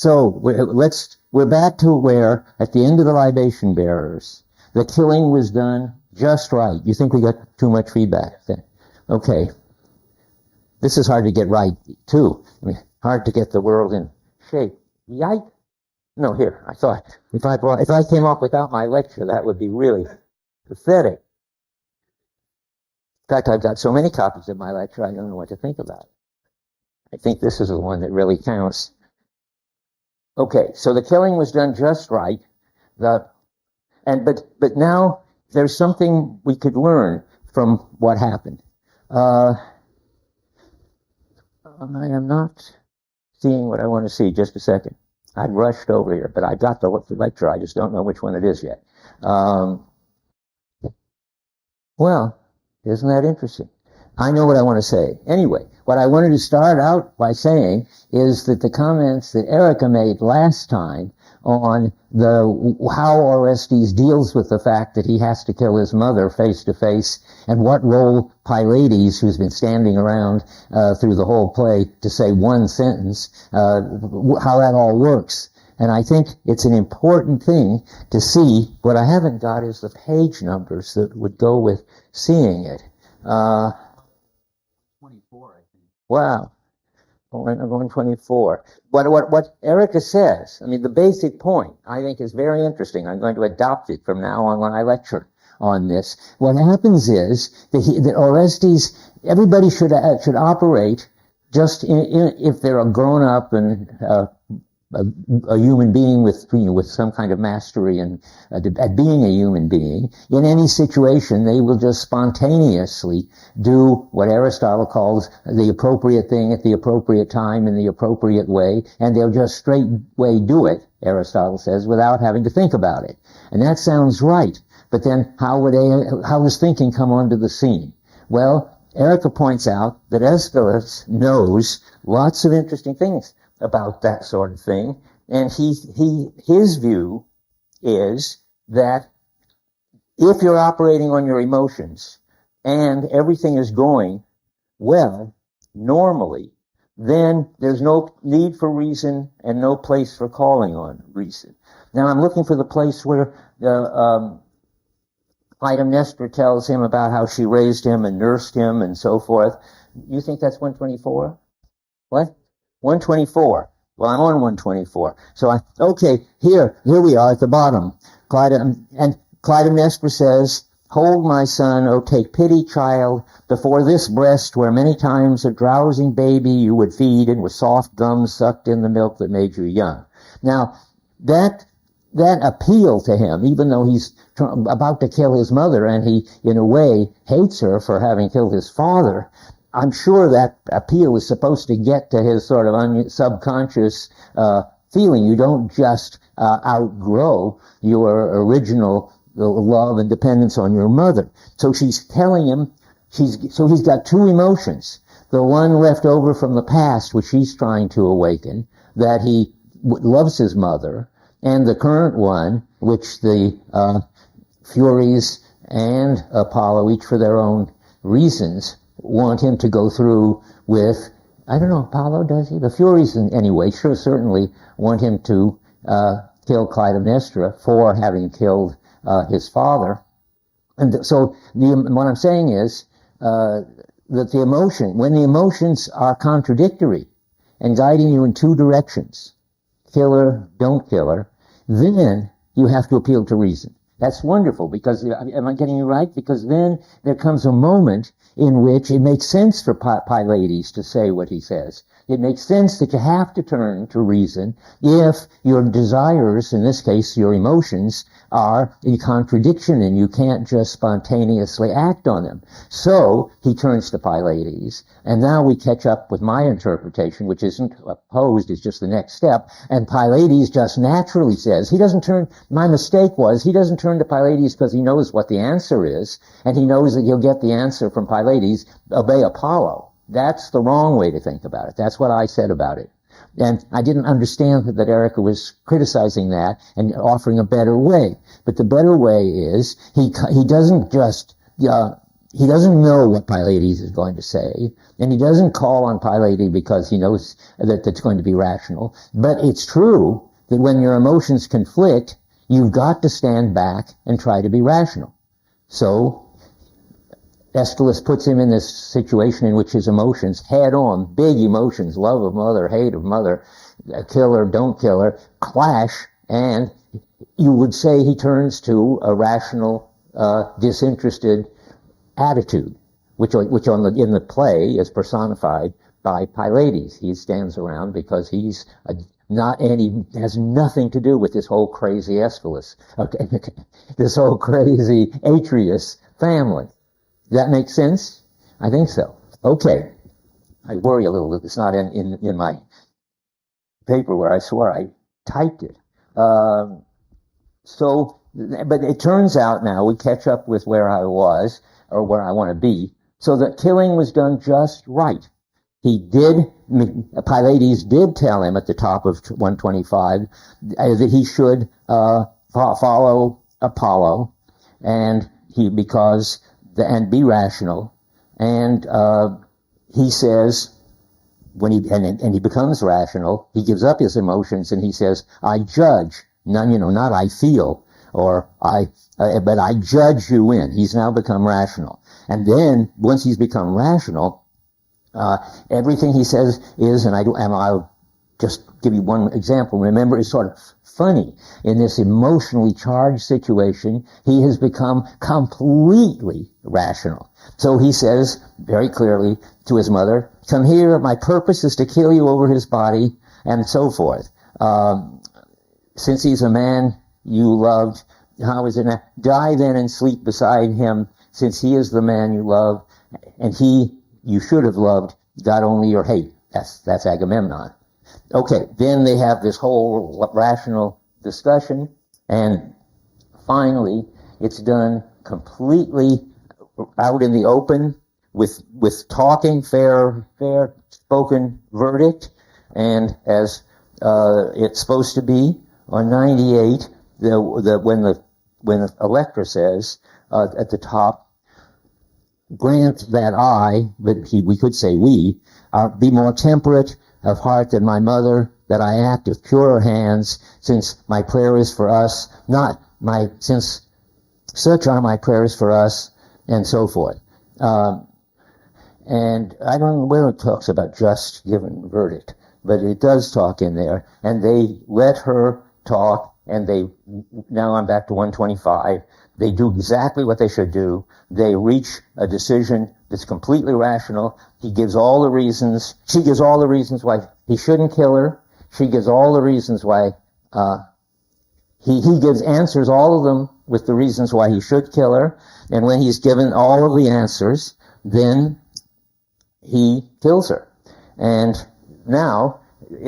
So we're back to where, at the end of the libation bearers, the killing was done just right. You think we got too much feedback? Okay. This is hard to get right, too. I mean, hard to get the world in shape. Yike. No, here, I thought, if I came up without my lecture, that would be really pathetic. In fact, I've got so many copies of my lecture, I don't know what to think about it. I think this is the one that really counts. Okay, so the killing was done just right. But now there's something we could learn from what happened. I am not seeing what I want to see. Just a second. I rushed over here, but I got the lecture. I just don't know which one it is yet. Well, isn't that interesting? I know what I want to say. Anyway, what I wanted to start out by saying is that the comments that Erica made last time on how Orestes deals with the fact that he has to kill his mother face to face, and what role Pylades, who's been standing around through the whole play to say one sentence, how that all works. And I think it's an important thing to see. What I haven't got is the page numbers that would go with seeing it. 24, I think. Wow. 124. What Erica says, I mean, the basic point, I think is very interesting. I'm going to adopt it from now on when I lecture on this. What happens is that Orestes, everybody should operate just if they're a grown up and a human being with some kind of mastery and at being a human being. In any situation, they will just spontaneously do what Aristotle calls the appropriate thing at the appropriate time in the appropriate way, and they'll just straightway do it, Aristotle says, without having to think about it. And that sounds right. But then how does thinking come onto the scene? Well, Erica points out that Aeschylus knows lots of interesting things about that sort of thing, and his view is that if you're operating on your emotions and everything is going well normally, then there's no need for reason and no place for calling on reason. Now I'm looking for the place where Clytemnestra tells him about how she raised him and nursed him and so forth. You think that's 124? What? 124. Well, I'm on 124. So here we are at the bottom. Clytemnestra says, "Hold, my son, oh take pity, child, before this breast where many times a drowsing baby you would feed and with soft gums sucked in the milk that made you young." Now, that appeal to him, even though he's about to kill his mother and he, in a way, hates her for having killed his father, I'm sure that appeal is supposed to get to his sort of subconscious feeling. You don't just outgrow your original love and dependence on your mother. So she's telling him, so he's got two emotions. The one left over from the past, which he's trying to awaken, that he loves his mother, and the current one, which the Furies and Apollo, each for their own reasons, want him to go through with. I don't know, Apollo, does he? The Furies, anyway, certainly want him to kill Clytemnestra for having killed his father. And so what I'm saying is that when the emotions are contradictory and guiding you in two directions, kill her, don't kill her, then you have to appeal to reason. That's wonderful, because, am I getting you right? Because then there comes a moment in which it makes sense for Pylades to say what he says. It makes sense that you have to turn to reason if your desires, in this case your emotions, are in contradiction and you can't just spontaneously act on them. So he turns to Pylades, and now we catch up with my interpretation, which isn't opposed, it's just the next step, and Pylades just naturally says, my mistake was, he doesn't turn to Pylades because he knows what the answer is, and he knows that he'll get the answer from Pylades, obey Apollo. That's the wrong way to think about it. That's what I said about it. And I didn't understand that Erica was criticizing that and offering a better way. But the better way is he doesn't just he doesn't know what Pylades is going to say, and he doesn't call on Pylades because he knows that it's going to be rational. But it's true that when your emotions conflict, you've got to stand back and try to be rational. So Aeschylus puts him in this situation in which his emotions, head on, big emotions, love of mother, hate of mother, kill her, don't kill her, clash, and you would say he turns to a rational, disinterested attitude, which in the play is personified by Pylades. He stands around because he's and he has nothing to do with this whole crazy Aeschylus, okay, this whole crazy Atreus family. Does that make sense? I think so. Okay. I worry a little that it's not in my paper where I swore I typed it. But it turns out now we catch up with where I was or where I want to be. So the killing was done just right. Pylades did tell him at the top of 125 that he should follow Apollo, and be rational. And he says, when he becomes rational, he gives up his emotions and he says, I judge, not I feel, but I judge you in. He's now become rational. And then once he's become rational, everything he says is, I'll just give you one example. Remember, it's sort of funny. In this emotionally charged situation, he has become completely rational. So he says very clearly to his mother, come here, my purpose is to kill you over his body, and so forth. Since he's a man you loved, how is it now? Die then and sleep beside him, since he is the man you love, and he you should have loved got only your hate. That's Agamemnon. Okay, then they have this whole rational discussion, and finally it's done completely out in the open with talking, fair spoken verdict, and as it's supposed to be on 98. When Electra says at the top, grant that we could say we, be more temperate of heart than my mother, that I act with purer hands, since my prayer is for us, since such are my prayers for us, and so forth. And I don't know where it talks about just given verdict, but it does talk in there, and they let her talk, and now I'm back to 125. They do exactly what they should do. They reach a decision that's completely rational. She gives all the reasons why he shouldn't kill her. She gives all the reasons why, he gives answers, all of them, with the reasons why he should kill her. And when he's given all of the answers, then he kills her. And now,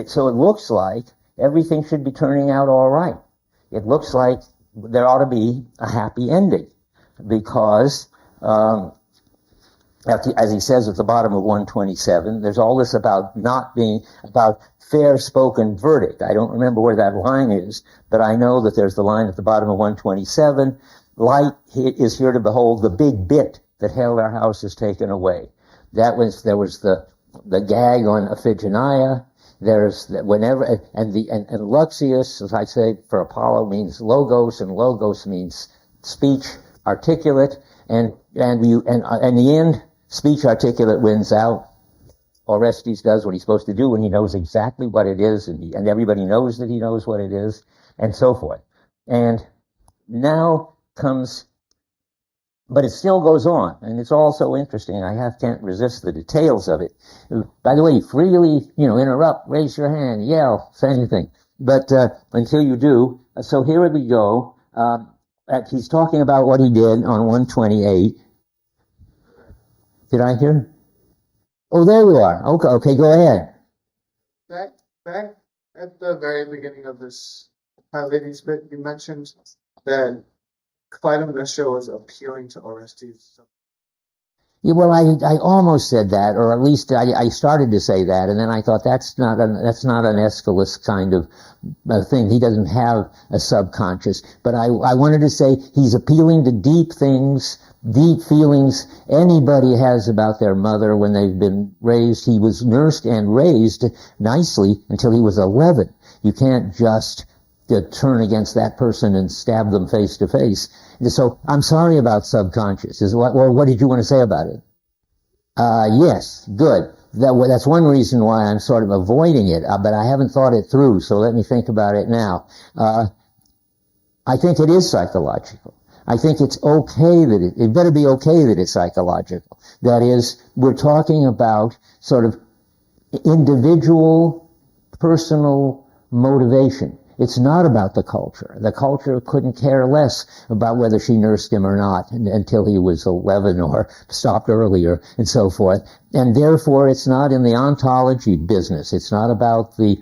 so it looks like everything should be turning out all right. It looks like there ought to be a happy ending, because, as he says at the bottom of 127, there's all this about fair spoken verdict. I don't remember where that line is, but I know that there's the line at the bottom of 127. Light is here to behold, the big bit that held our house is taken away. There was the gag on Iphigenia. There's whenever, and Luxius, as I say, for Apollo means logos, and logos means speech articulate, and in the end, speech articulate wins out. Orestes does what he's supposed to do when he knows exactly what it is, and everybody knows that he knows what it is, and so forth. And now comes, but it still goes on, and it's all so interesting. I can't resist the details of it. By the way, freely, interrupt, raise your hand, yell, say anything. But until you do, so here we go. He's talking about what he did on 128. Did I hear? Oh, there we are. Okay, go ahead. Back at the very beginning of this Pylades bit, you mentioned that Clytemnestra was appealing to Orestes. Yeah, well, I almost said that, or at least I started to say that, and then I thought that's not an Aeschylus kind of thing. He doesn't have a subconscious, but I wanted to say he's appealing to deep things, deep feelings anybody has about their mother when they've been raised. He was nursed and raised nicely until he was 11. You can't just turn against that person and stab them face to face. So I'm sorry about subconscious. What did you want to say about it? Yes, good. That's one reason why I'm sort of avoiding it, but I haven't thought it through, so let me think about it now. I think it is psychological. I think it's okay that it better be okay that it's psychological. That is, we're talking about sort of individual, personal motivation. It's not about the culture. The culture couldn't care less about whether she nursed him or not until he was 11 or stopped earlier and so forth. And therefore, it's not in the ontology business. It's not about the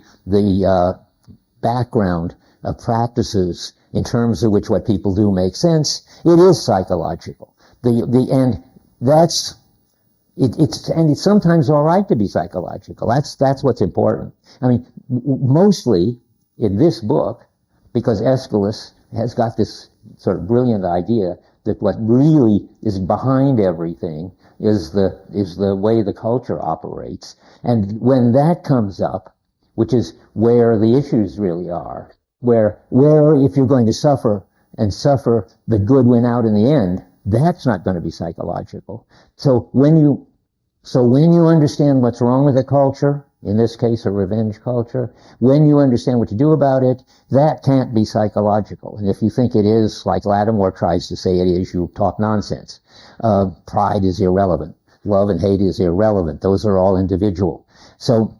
background of practices in terms of which what people do makes sense. It is psychological. And that's it's sometimes all right to be psychological. That's what's important. I mean, mostly in this book, because Aeschylus has got this sort of brilliant idea that what really is behind everything is the way the culture operates. And when that comes up, which is where the issues really are, where if you're going to suffer, the good win out in the end, that's not going to be psychological. So when you understand what's wrong with the culture, in this case a revenge culture, when you understand what to do about it, that can't be psychological. And if you think it is, like Lattimore tries to say it is, you talk nonsense. Pride is irrelevant. Love and hate is irrelevant. Those are all individual. So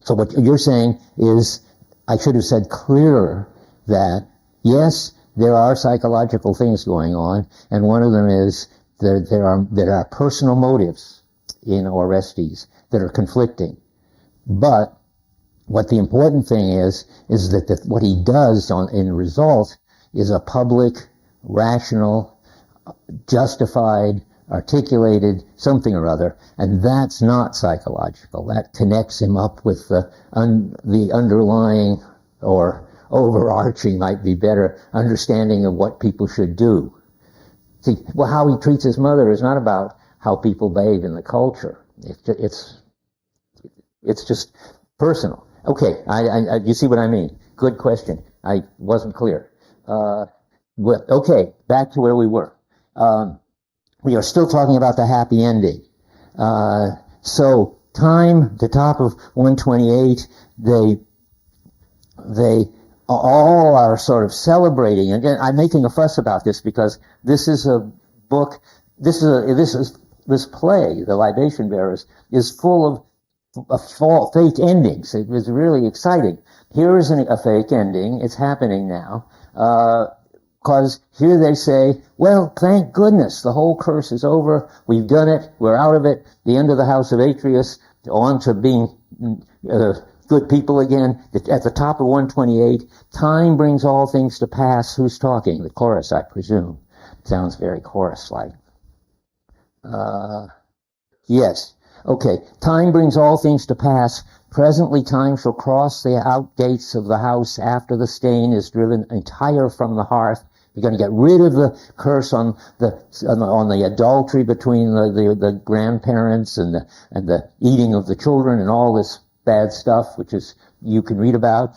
what you're saying is, I should have said clearer that, yes, there are psychological things going on, and one of them is there are personal motives in Orestes that are conflicting. But what the important thing is that what he does in result is a public, rational, justified, articulated something or other, and that's not psychological. That connects him up with the underlying, or overarching might be better, understanding of what people should do. See, well, how he treats his mother is not about how people behave in the culture. It's just personal. Okay, you see what I mean? Good question. I wasn't clear. Okay, back to where we were. We are still talking about the happy ending. So time, the top of 128, they all are sort of celebrating. Again, I'm making a fuss about this because this is a book. This play, The Libation Bearers, is full of fake endings. It was really exciting. Here is a fake ending. It's happening now. Because here they say, well, thank goodness, the whole curse is over. We've done it. We're out of it. The end of the house of Atreus, on to being good people again. At the top of 128, time brings all things to pass. Who's talking? The chorus, I presume. Sounds very chorus-like. Yes. Okay. Time brings all things to pass. Presently time shall cross the outgates of the house after the stain is driven entire from the hearth. You're going to get rid of the curse on the adultery between the grandparents and the eating of the children and all this bad stuff, which is you can read about.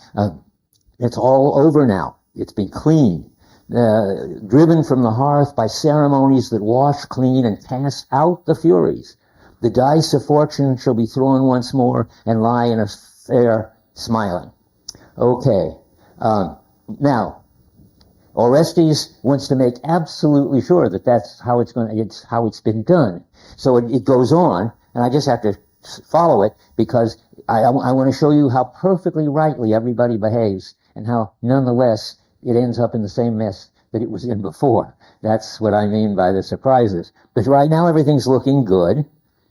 It's all over now. It's been cleaned. Driven from the hearth by ceremonies that wash clean and cast out the furies. The dice of fortune shall be thrown once more and lie in a fair smiling. Okay. Now, Orestes wants to make absolutely sure that that's how it's how it's been done. So it goes on, and I just have to follow it because I want to show you how perfectly rightly everybody behaves and how nonetheless it ends up in the same mess that it was in before. That's what I mean by the surprises. But right now everything's looking good,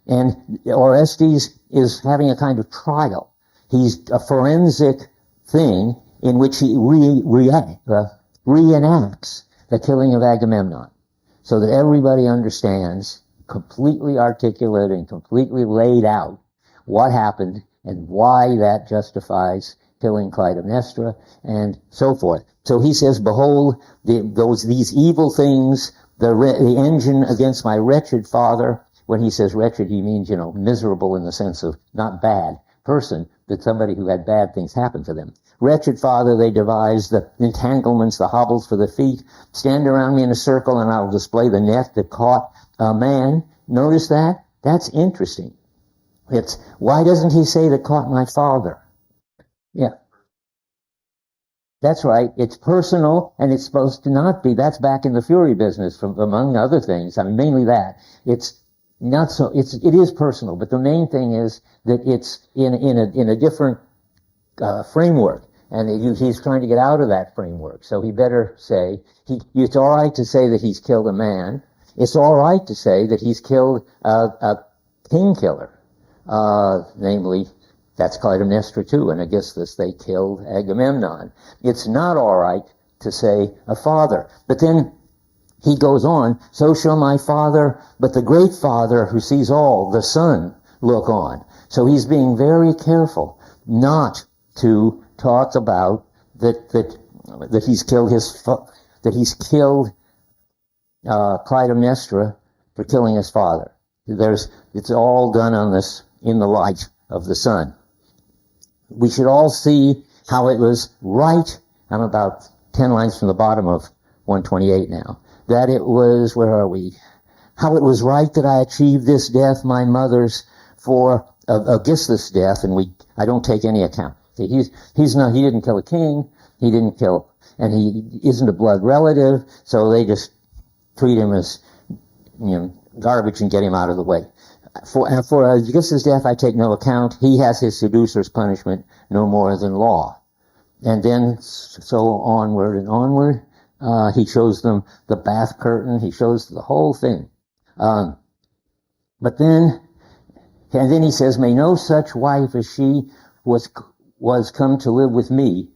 and Orestes is having a kind of trial. He's a forensic thing in which he reenacts the killing of Agamemnon, so that everybody understands completely articulate and completely laid out what happened and why that justifies killing Clytemnestra and so forth. So he says, behold, these evil things, the engine against my wretched father. When he says wretched, he means, miserable in the sense of not bad person, but somebody who had bad things happen to them. Wretched father, they devised the entanglements, the hobbles for the feet. Stand around me in a circle and I'll display the net that caught a man. Notice that? That's interesting. Why doesn't he say that caught my father? Yeah. That's right. It's personal, and it's supposed to not be. That's back in the fury business, among other things. I mean, mainly that. It's not so. It is personal, but the main thing is that it's in a different framework, and he's trying to get out of that framework. So he better say it's all right to say that he's killed a man. It's all right to say that he's killed a king killer, namely. That's Clytemnestra too, and against this they killed Agamemnon. It's not all right to say a father. But then he goes on, so shall my father, but the great father who sees all, the son, look on. So he's being very careful not to talk about that he's killed Clytemnestra for killing his father. It's all done on this in the light of the sun. We should all see how it was right. I'm about 10 lines from the bottom of 128 now. That it was, where are we? How it was right that I achieved this death, my mother's, for Aegisthus' death, and I don't take any account. He didn't kill a king, and he isn't a blood relative, so they just treat him as, garbage and get him out of the way. For Aegisthus' death, I take no account. He has his seducer's punishment, no more than law. And then, so onward and onward, he shows them the bath curtain. He shows the whole thing. But then he says, may no such wife as she was come to live with me.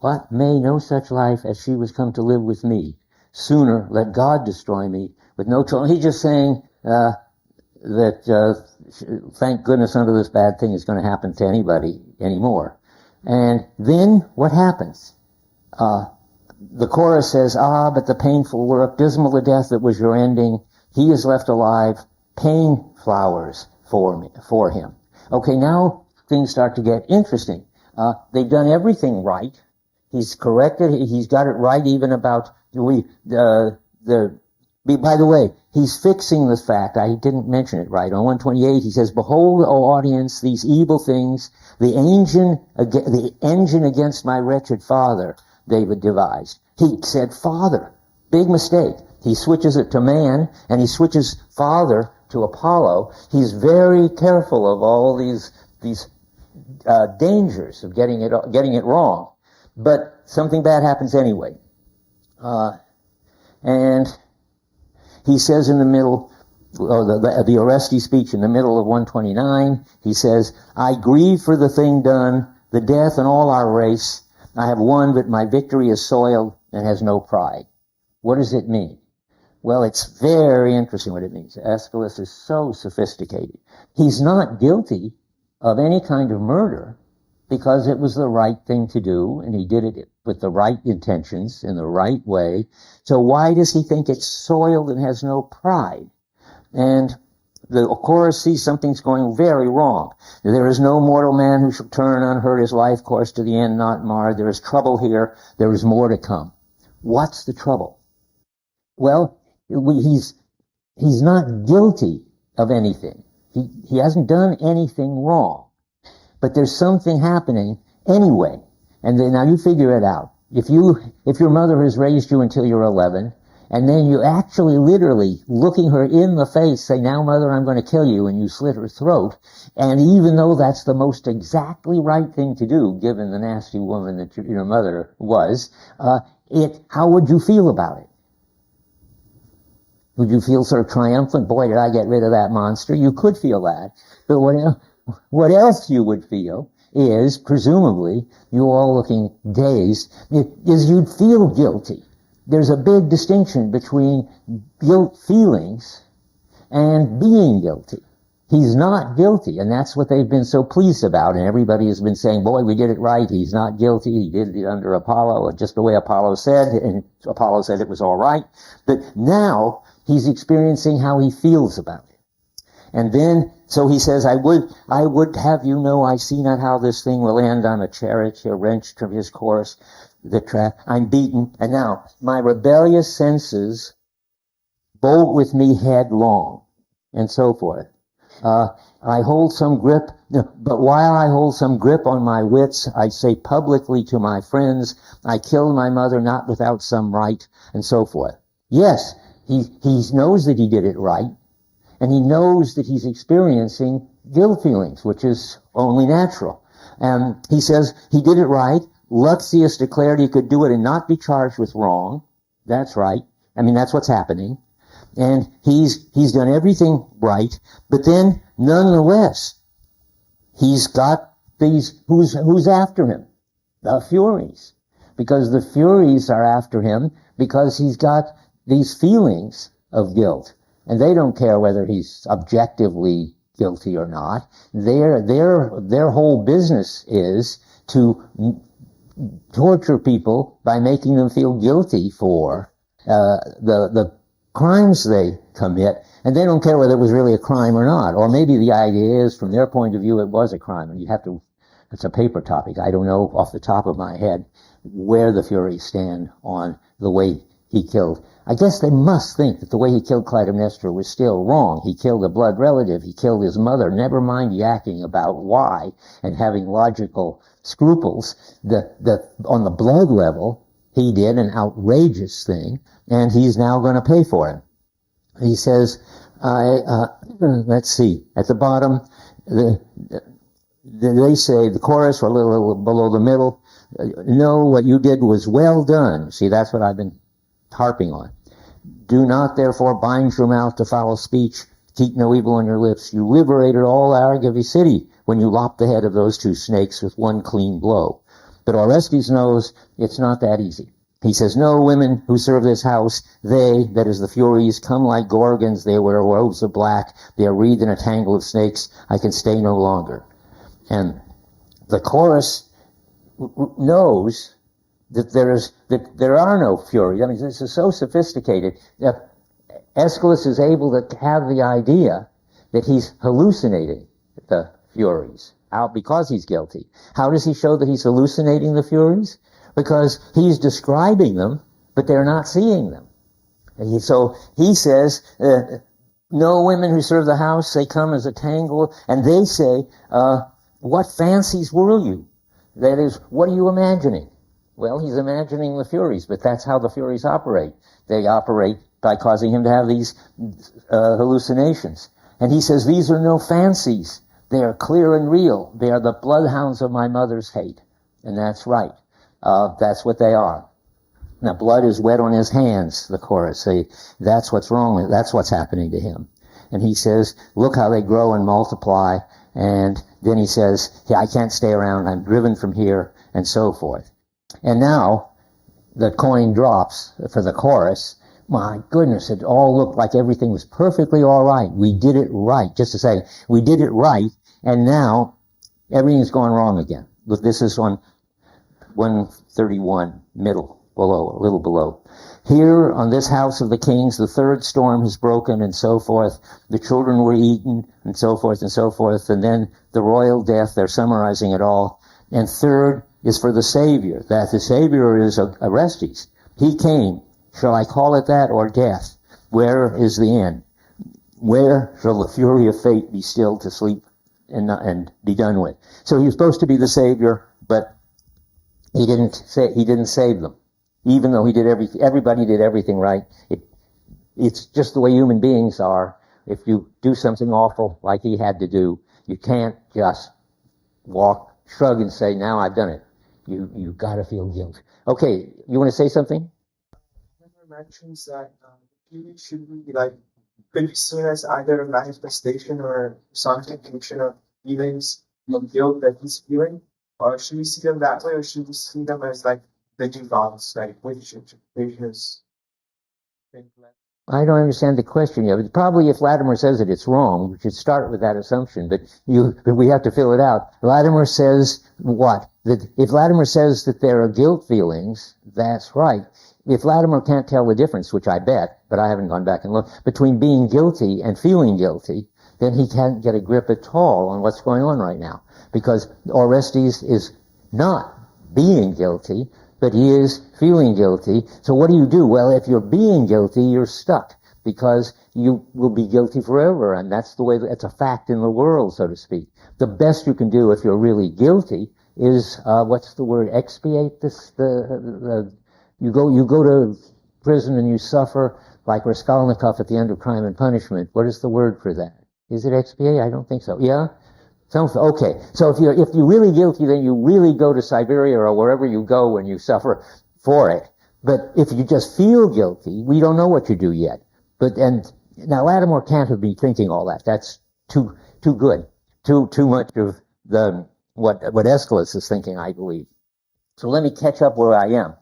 What? May no such life as she was come to live with me. Sooner let God destroy me with no trouble. He's just saying, that thank goodness none of this bad thing is going to happen to anybody anymore. And then what happens? The chorus says, but the painful work, dismal the death that was your ending. He is left alive, pain flowers for him. Okay, now things start to get interesting. They've done everything right. He's corrected. He's got it right even about by the way, he's fixing the fact, I didn't mention it right, on 128 he says, behold, O audience, these evil things, the engine against my wretched father, David devised. He said father, big mistake. He switches it to man, and he switches father to Apollo. He's very careful of all these dangers of getting it wrong. But something bad happens anyway. And he says in the middle, the Oresteia speech in the middle of 129, he says, I grieve for the thing done, the death and all our race. I have won, but my victory is soiled and has no pride. What does it mean? Well, it's very interesting what it means. Aeschylus is so sophisticated. He's not guilty of any kind of murder because it was the right thing to do, and he did it with the right intentions in the right way. So why does he think it's soiled and has no pride? And the chorus sees something's going very wrong. There is no mortal man who shall turn unhurt his life course to the end not marred. There is trouble here. There is more to come. What's the trouble? Well, he's not guilty of anything. He hasn't done anything wrong. But there's something happening anyway. And then now you figure it out. If your mother has raised you until you're 11, and then you actually literally looking her in the face say, now mother, I'm going to kill you, and you slit her throat, and even though that's the most exactly right thing to do, given the nasty woman that your mother was, how would you feel about it? Would you feel sort of triumphant? Boy, did I get rid of that monster. You could feel that. But what else you would feel is, presumably, you all looking dazed, is you'd feel guilty. There's a big distinction between guilt feelings and being guilty. He's not guilty, and that's what they've been so pleased about, and everybody has been saying, boy, we did it right, he's not guilty, he did it under Apollo, just the way Apollo said, and Apollo said it was all right. But now he's experiencing how he feels about it. And then, so he says, I would have you know, I see not how this thing will end. I'm a chariot, a wrench from his course, the trap. I'm beaten. And now, my rebellious senses bolt with me headlong, and so forth. I hold some grip, but while I hold some grip on my wits, I say publicly to my friends, I killed my mother not without some right, and so forth. Yes, he knows that he did it right, and he knows that he's experiencing guilt feelings, which is only natural. And he says he did it right. Luxius declared he could do it and not be charged with wrong. That's right. I mean, that's what's happening. And he's done everything right, but then nonetheless, he's got these, who's after him? The Furies. Because the Furies are after him because he's got these feelings of guilt. And they don't care whether he's objectively guilty or not. Their whole business is to torture people by making them feel guilty for the crimes they commit, and they don't care whether it was really a crime or not. Or maybe the idea is, from their point of view, it was a crime, and it's a paper topic. I don't know off the top of my head where the Furies stand on the way he killed. I guess they must think that the way he killed Clytemnestra was still wrong. He killed a blood relative, he killed his mother, never mind yakking about why and having logical scruples. On the blood level, he did an outrageous thing, and he's now going to pay for it. He says, let's see, at the bottom, they say, the chorus, or a little below the middle, no, what you did was well done. See, that's what I've been harping on. Do not, therefore, bind your mouth to foul speech. Keep no evil on your lips. You liberated all Argive city when you lopped the head of those two snakes with one clean blow. But Orestes knows it's not that easy. He says, no, women who serve this house, they, that is the Furies, come like Gorgons. They wear robes of black. They are wreathed in a tangle of snakes. I can stay no longer. And the chorus knows that there are no Furies. I mean, this is so sophisticated that Aeschylus is able to have the idea that he's hallucinating the Furies out because he's guilty. How does he show that he's hallucinating the Furies? Because he's describing them, but they're not seeing them. So he says, no, women who serve the house, they come as a tangle, and they say, what fancies whirl you? That is, what are you imagining? Well, he's imagining the Furies, but that's how the Furies operate. They operate by causing him to have these hallucinations. And he says, these are no fancies. They are clear and real. They are the bloodhounds of my mother's hate. And that's right. That's what they are. Now, blood is wet on his hands, the chorus say. That's what's wrong. That's what's happening to him. And he says, look how they grow and multiply. And then he says, I can't stay around. I'm driven from here, and so forth. And now the coin drops for the chorus. My goodness, it all looked like everything was perfectly all right. We did it right. Just to say, we did it right, and now everything's gone wrong again. Look, this is on 131, middle, below, a little below. Here, on this house of the kings, the third storm has broken, and so forth. The children were eaten, and so forth, and so forth. And then the royal death, they're summarizing it all. And third is for the Savior, that the Savior is Orestes. He came. Shall I call it that, or death? Where is the end? Where shall the fury of fate be stilled to sleep and be done with? So he was supposed to be the Savior, but he didn't save them, even though he did everybody did everything right. It's just the way human beings are. If you do something awful like he had to do, you can't just shrug and say, now I've done it. You gotta feel guilt. Okay, you want to say something? Mentions that beauty should could be seen as either a manifestation or personification of feelings of guilt that he's feeling, or should we see them that way, or should we see them as like the two gods, like which interpretation is? I don't understand the question yet. But probably if Latimer says it, it's wrong. We should start with that assumption, but we have to fill it out. Latimer says what? That if Latimer says that there are guilt feelings, that's right. If Latimer can't tell the difference, which I bet, but I haven't gone back and looked, between being guilty and feeling guilty, then he can't get a grip at all on what's going on right now. Because Orestes is not being guilty, but he is feeling guilty. So what do? Well, if you're being guilty, you're stuck, because you will be guilty forever, and that's the way, it's a fact in the world, so to speak. The best you can do if you're really guilty is, what's the word, expiate this, you go to prison and you suffer like Raskolnikov at the end of Crime and Punishment. What is the word for that? Is it expiate? I don't think so. Yeah? Okay. So if you're really guilty, then you really go to Siberia or wherever you go when you suffer for it. But if you just feel guilty, we don't know what you do yet. And now Latimer can't have been thinking all that. That's too good. Too much of what Aeschylus is thinking, I believe. So let me catch up where I am.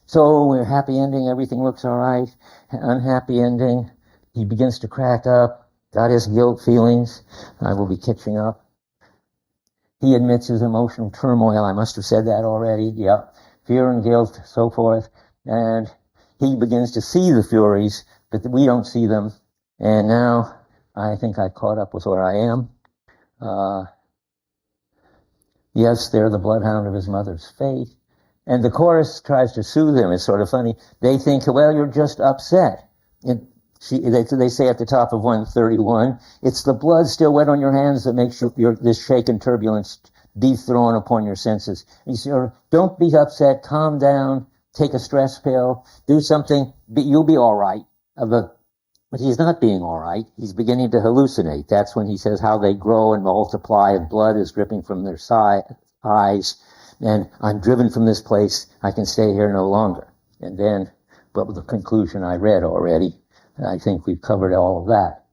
So we're happy ending, everything looks all right. Unhappy ending, he begins to crack up, got his guilt feelings. I will be catching up. He admits his emotional turmoil. I must have said that already. Yep. Fear and guilt, so forth. And he begins to see the Furies, but we don't see them. And now I think I caught up with where I am. Yes, they're the bloodhound of his mother's fate. And the chorus tries to soothe him. It's sort of funny. They think, well, you're just upset. They say at the top of 131, it's the blood still wet on your hands that makes this shaken turbulence be thrown upon your senses. You say, don't be upset, calm down, take a stress pill, do something, you'll be all right. But he's not being all right. He's beginning to hallucinate. That's when he says how they grow and multiply and blood is dripping from their eyes. And I'm driven from this place. I can stay here no longer. And then, but with the conclusion I read already, I think we've covered all of that.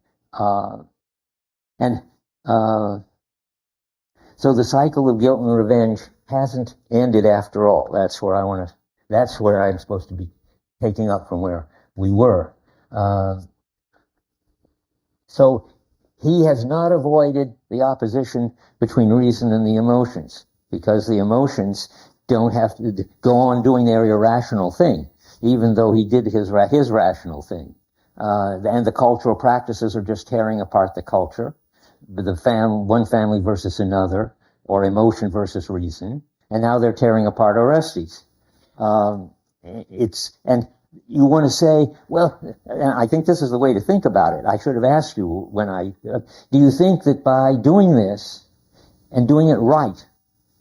So the cycle of guilt and revenge hasn't ended after all. That's where I'm supposed to be taking up from where we were. So he has not avoided the opposition between reason and the emotions, because the emotions don't have to go on doing their irrational thing, even though he did his rational thing. And the cultural practices are just tearing apart the culture, one family versus another, or emotion versus reason. And now they're tearing apart Orestes. And you want to say, well, and I think this is the way to think about it. I should have asked you do you think that by doing this and doing it right,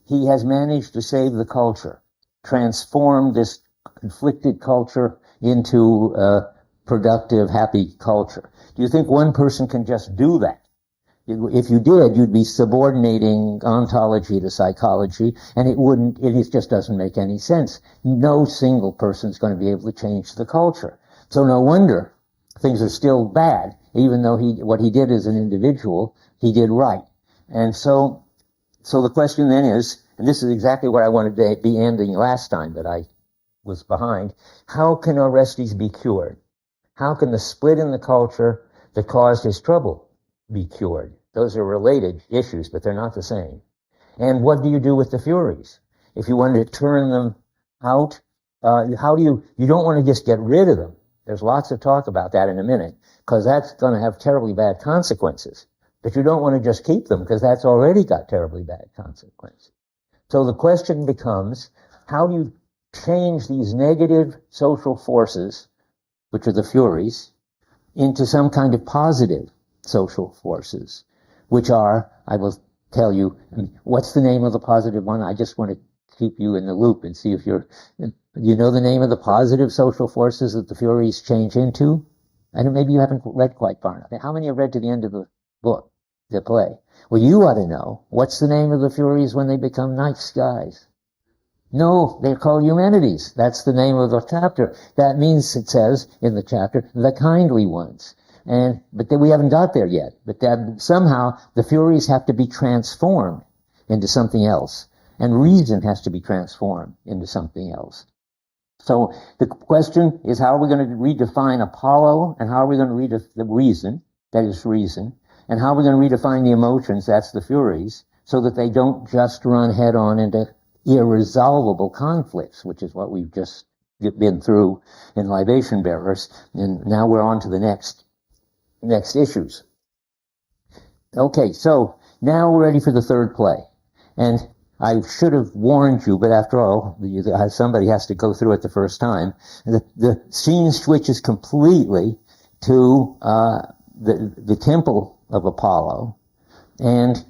he has managed to save the culture, transform this conflicted culture into productive, happy culture? Do you think one person can just do that? If you did, you'd be subordinating ontology to psychology, and it just doesn't make any sense. No single person's going to be able to change the culture. So no wonder things are still bad, even though what he did as an individual, he did right. And so the question then is, and this is exactly where I wanted to be ending last time, but I was behind, how can Orestes be cured? How can the split in the culture that caused his trouble be cured? Those are related issues, but they're not the same. And what do you do with the Furies? If you wanted to turn them out, you don't want to just get rid of them. There's lots of talk about that in a minute, because that's going to have terribly bad consequences. But you don't want to just keep them, because that's already got terribly bad consequences. So the question becomes, how do you change these negative social forces, which are the Furies, into some kind of positive social forces, which are, I will tell you, what's the name of the positive one? I just want to keep you in the loop and see if you know the name of the positive social forces that the Furies change into? And maybe you haven't read quite far enough. How many have read to the end of the book, the play? Well, you ought to know. What's the name of the Furies when they become nice guys? No, they're called humanities. That's the name of the chapter. That means, it says in the chapter, the kindly ones. But we haven't got there yet. But somehow the Furies have to be transformed into something else. And reason has to be transformed into something else. So the question is, how are we going to redefine Apollo, and how are we going to redefine the reason, that is reason, and how are we going to redefine the emotions, that's the furies, so that they don't just run head on into irresolvable conflicts, which is what we've just been through in Libation Bearers, and now we're on to the next issues. Okay, so now we're ready for the third play. And I should have warned you, but after all, somebody has to go through it the first time. The scene switches completely to the temple of Apollo, and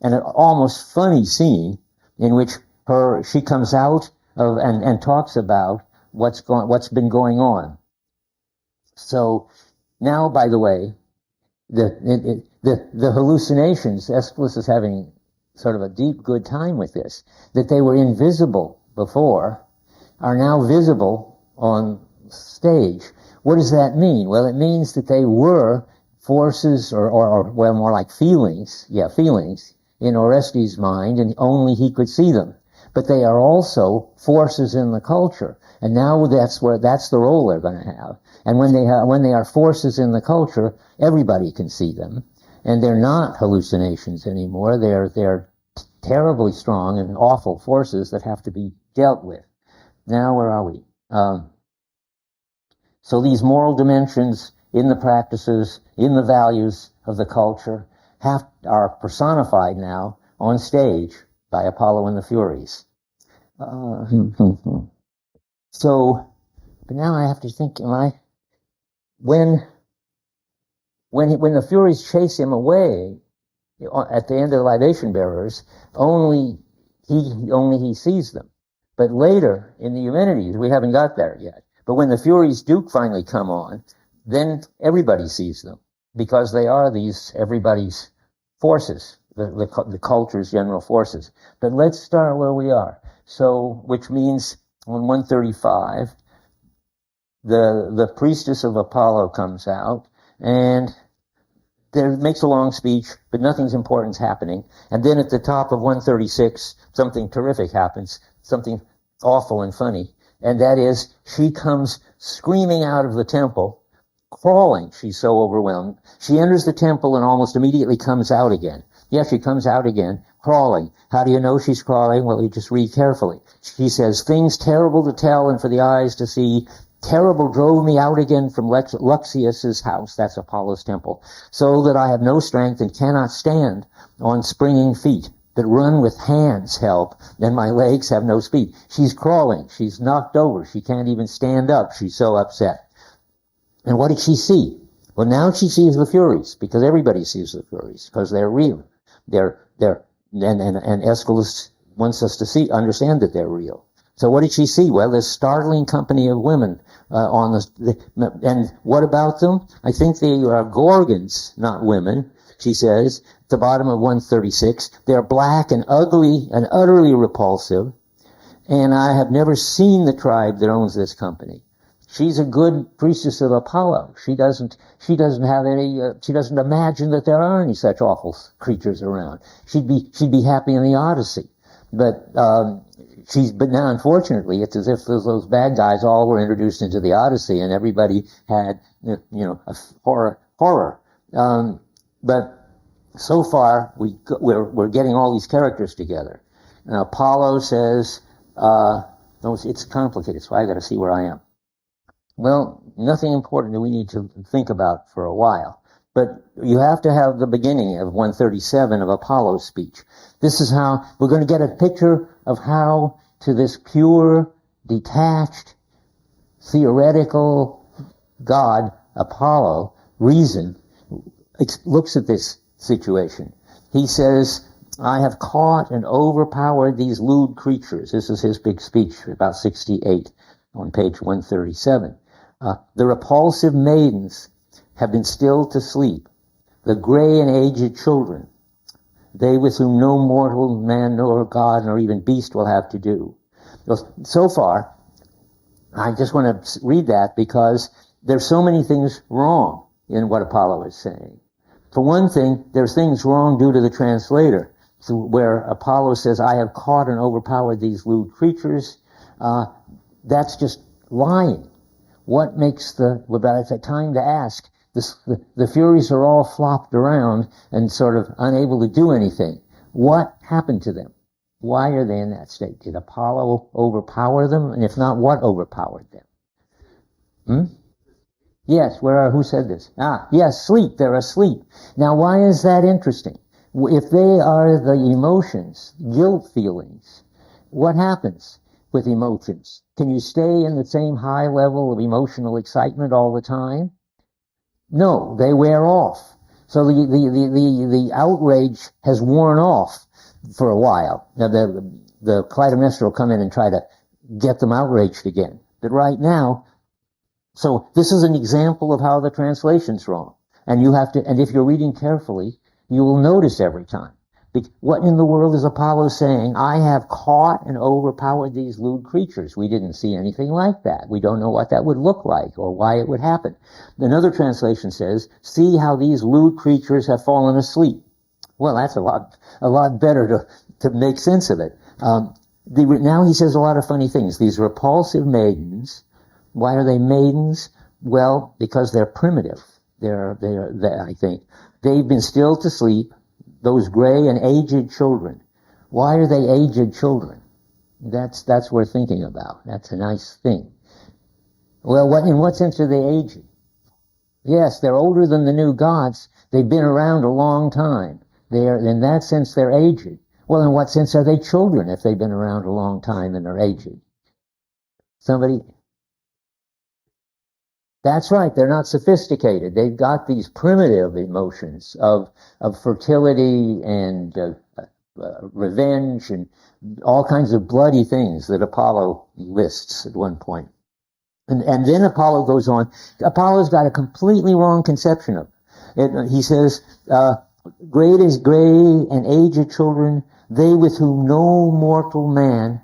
an almost funny scene in which she comes out of and talks about what's been going on. So now, by the way, the hallucinations, Aeschylus is having sort of a deep good time with this, that they were invisible before are now visible on stage. What does that mean? Well, it means that they were forces or well, more like feelings in Oreste's mind, and only he could see them. But they are also forces in the culture, and now that's the role they're going to have. And when they are forces in the culture, everybody can see them, and they're not hallucinations anymore. They're terribly strong and awful forces that have to be dealt with. Now, where are we? So these moral dimensions in the practices, in the values of the culture, are personified now on stage by Apollo and the Furies. So, but now I have to think, when the Furies chase him away at the end of the Libation Bearers, only he sees them. But later in the Eumenides, we haven't got there yet. But when the Furies do finally come on, then everybody sees them, because they are everybody's forces, the culture's general forces. But let's start where we are. So, which means on 135, the priestess of Apollo comes out, and makes a long speech, but nothing's important's happening. And then at the top of 136, something terrific happens, something awful and funny. And that is, she comes screaming out of the temple, crawling. She's so overwhelmed. She enters the temple and almost immediately comes out again. Yes, she comes out again, crawling. How do you know she's crawling? Well, you just read carefully. She says, "Things terrible to tell and for the eyes to see. Terrible drove me out again from Luxius's house," that's Apollo's temple, "so that I have no strength and cannot stand on springing feet, that run with hands help, and my legs have no speed." She's crawling. She's knocked over. She can't even stand up. She's so upset. And what did she see? Well, now she sees the Furies, because everybody sees the Furies, because they're real. And Aeschylus wants us to understand that they're real. So what did she see? Well, this startling company of women and what about them? I think they are Gorgons, not women, she says, at the bottom of 136. They're black and ugly and utterly repulsive, and I have never seen the tribe that owns this company. She's a good priestess of Apollo. She doesn't imagine that there are any such awful creatures around. She'd be happy in the Odyssey. But now, unfortunately, it's as if those bad guys all were introduced into the Odyssey, and everybody had, a horror. But so far, we're getting all these characters together. Now, Apollo says, it's complicated, so I got to see where I am. Well, nothing important that we need to think about for a while. But you have to have the beginning of 137 of Apollo's speech. This is how we're going to get a picture of how, to this pure, detached, theoretical God, Apollo, reason, looks at this situation. He says, "I have caught and overpowered these lewd creatures." This is his big speech, about 68, on page 137. "The repulsive maidens have been stilled to sleep, the gray and aged children, they with whom no mortal man nor god nor even beast will have to do." Well, so far, I just want to read that because there's so many things wrong in what Apollo is saying. For one thing, there's things wrong due to the translator, where Apollo says, "I have caught and overpowered these lewd creatures." That's just lying. What makes it's a time to ask, the Furies are all flopped around and sort of unable to do anything. What happened to them? Why are they in that state? Did Apollo overpower them? And if not, what overpowered them? Yes, who said this? Yes, sleep. They're asleep. Now, why is that interesting? If they are the emotions, guilt feelings, what happens with emotions? Can you stay in the same high level of emotional excitement all the time? No, they wear off. So the outrage has worn off for a while. Now the Clytemnestra will come in and try to get them outraged again. But right now, so this is an example of how the translation's wrong. And if you're reading carefully, you will notice every time. What in the world is Apollo saying? I have caught and overpowered these lewd creatures. We didn't see anything like that. We don't know what that would look like or why it would happen. Another translation says, see how these lewd creatures have fallen asleep. Well, that's a lot better to make sense of it. Now he says a lot of funny things. These repulsive maidens, why are they maidens? Well, because they're primitive. I think. They've been stilled to sleep. Those gray and aged children. Why are they aged children? That's worth thinking about. That's a nice thing. Well, in what sense are they aged? Yes, they're older than the new gods. They've been around a long time. In that sense, they're aged. Well, in what sense are they children if they've been around a long time and are aged? Somebody? That's right. They're not sophisticated. They've got these primitive emotions of fertility and revenge and all kinds of bloody things that Apollo lists at one point. And then Apollo goes on. Apollo's got a completely wrong conception of it. He says, great as gray and aged children, they with whom no mortal man,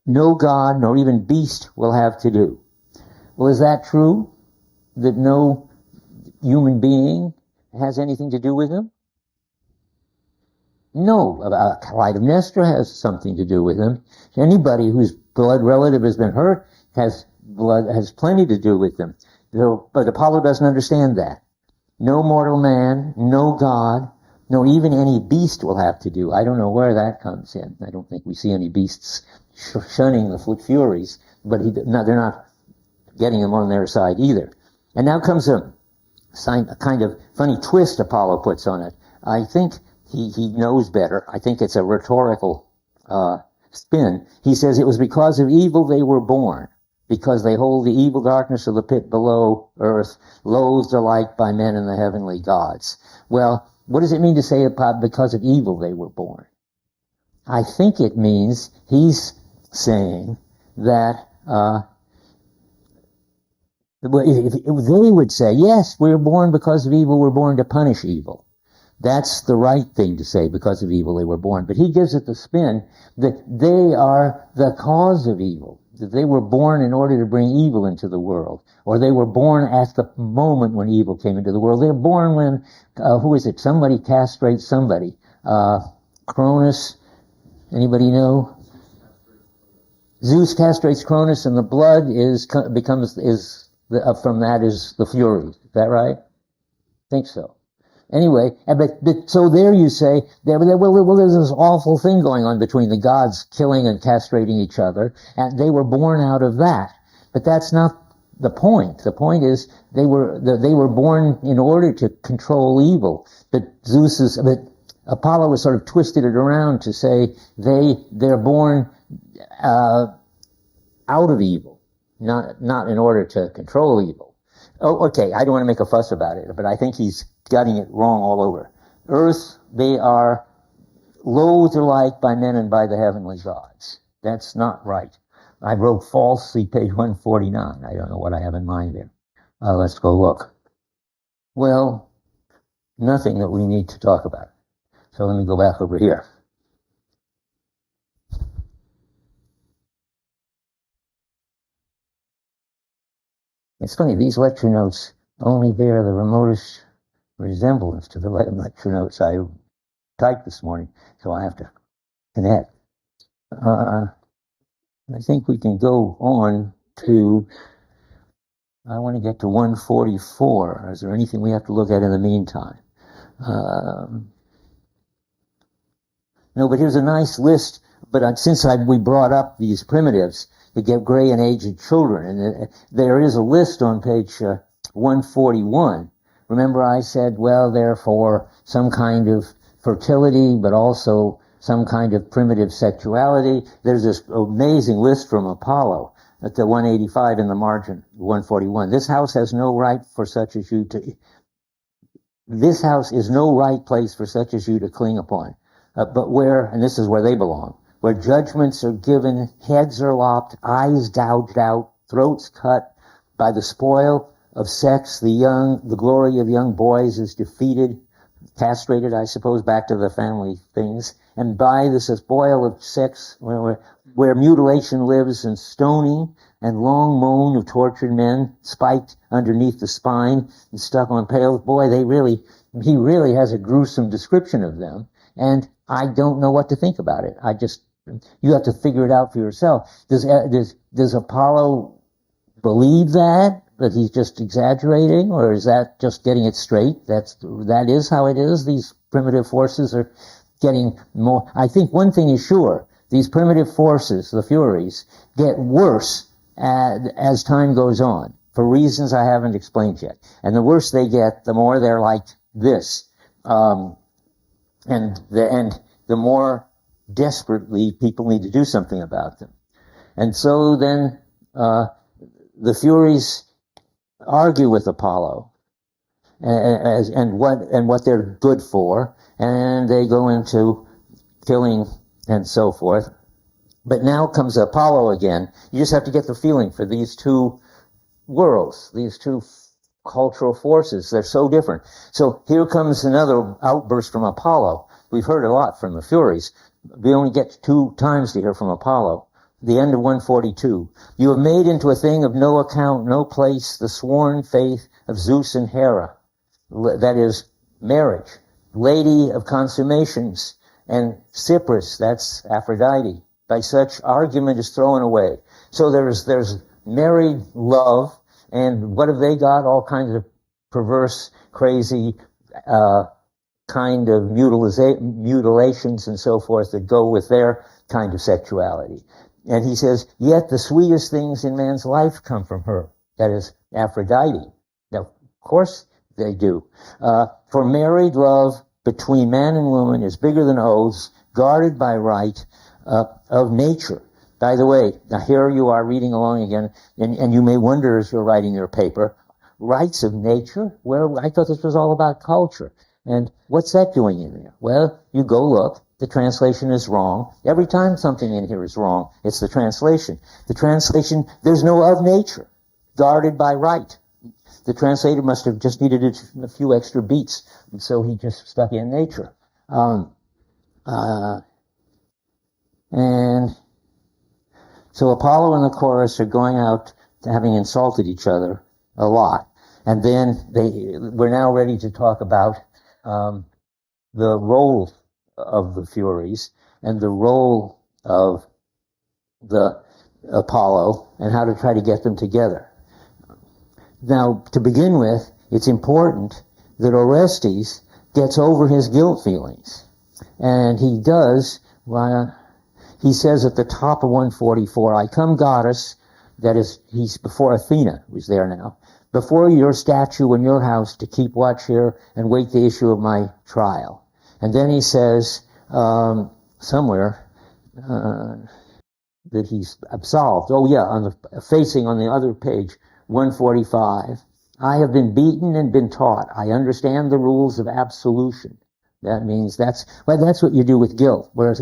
no god, nor even beast will have to do. Well, is that true? That no human being has anything to do with them? No. Clytemnestra has something to do with them. Anybody whose blood relative has been hurt has plenty to do with them. But Apollo doesn't understand that. No mortal man, no god, no even any beast will have to do. I don't know where that comes in. I don't think we see any beasts shunning the Furies, but they're not getting them on their side either. And now comes a kind of funny twist Apollo puts on it. I think he knows better. I think it's a rhetorical spin. He says it was because of evil they were born, because they hold the evil darkness of the pit below earth, loathed alike by men and the heavenly gods. Well, what does it mean to say about because of evil they were born? I think it means he's saying that if they would say, yes, we're born because of evil, we're born to punish evil. That's the right thing to say, because of evil they were born. But he gives it the spin that they are the cause of evil, that they were born in order to bring evil into the world, or they were born at the moment when evil came into the world. They're born when, somebody castrates somebody. Cronus, anybody know? Zeus castrates Cronus, and the blood from that is the Furies. Is that right? I think so. Anyway, so there you say, there's this awful thing going on between the gods killing and castrating each other, and they were born out of that. But that's not the point. The point is they were born in order to control evil. But Apollo has sort of twisted it around to say they're born out of evil, not in order to control evil. Oh, okay, I don't want to make a fuss about it, but I think he's getting it wrong all over. Earth, they are loathed alike by men and by the heavenly gods. That's not right. I wrote falsely, page 149. I don't know what I have in mind there. Let's go look. Well, nothing that we need to talk about. So let me go back over here. It's funny, these lecture notes only bear the remotest resemblance to the lecture notes I typed this morning, so I have to connect. I think we can go on to, I want to get to 144. Is there anything we have to look at in the meantime? No, but here's a nice list. But since we brought up these primitives to get gray and aged children, and there is a list on page 141. Remember I said, well, therefore, some kind of fertility, but also some kind of primitive sexuality. There's this amazing list from Apollo at the 185 in the margin, 141. This house has no right for such as you to, this house is no right place for such as you to cling upon. But where, and this is where they belong, where judgments are given, heads are lopped, eyes gouged out, throats cut, by the spoil of sex, the glory of young boys is defeated, castrated, I suppose, back to the family things, and by the spoil of sex, where mutilation lives, and stoning, and long moan of tortured men, spiked underneath the spine, and stuck on pails. Boy, he really has a gruesome description of them, and I don't know what to think about it. You have to figure it out for yourself. Does Apollo believe that he's just exaggerating, or is that just getting it straight? That is how it is. These primitive forces are getting more. I think one thing is sure: these primitive forces, the Furies, get worse as time goes on, for reasons I haven't explained yet. And the worse they get, the more they're like this. And the more desperately people need to do something about them. And so then the Furies argue with Apollo and what they're good for, and they go into killing and so forth. But now comes Apollo again. You just have to get the feeling for these two worlds, these two cultural forces. They're so different. So here comes another outburst from Apollo. We've heard a lot from the Furies. We only get 2 times to hear from Apollo. The end of 142. You have made into a thing of no account, no place, the sworn faith of Zeus and Hera. That is, marriage. Lady of consummations. And Cypris, that's Aphrodite. By such argument is thrown away. So there's married love, and what have they got? All kinds of perverse, crazy, kind of mutilations and so forth that go with their kind of sexuality. And he says, yet the sweetest things in man's life come from her. That is Aphrodite. Now, of course they do. For married love between man and woman is bigger than oaths, guarded by right of nature. By the way, now here you are reading along again, and you may wonder as you're writing your paper, rights of nature? Well, I thought this was all about culture. And what's that doing in there? Well, you go look. The translation is wrong. Every time something in here is wrong, it's the translation. The translation, there's no of nature, guarded by right. The translator must have just needed a few extra beats, and so he just stuck in nature. And so Apollo and the chorus are going out to having insulted each other a lot. And then we're now ready to talk about the role of the Furies and the role of the Apollo and how to try to get them together. Now, to begin with, it's important that Orestes gets over his guilt feelings. And he does, he says at the top of 144, I come, goddess, that is, he's before Athena, who's there now, before your statue in your house to keep watch here and wait the issue of my trial. And then he says somewhere that he's absolved. Oh yeah, facing on the other page, 145. I have been beaten and been taught. I understand the rules of absolution. That means that's what you do with guilt, whereas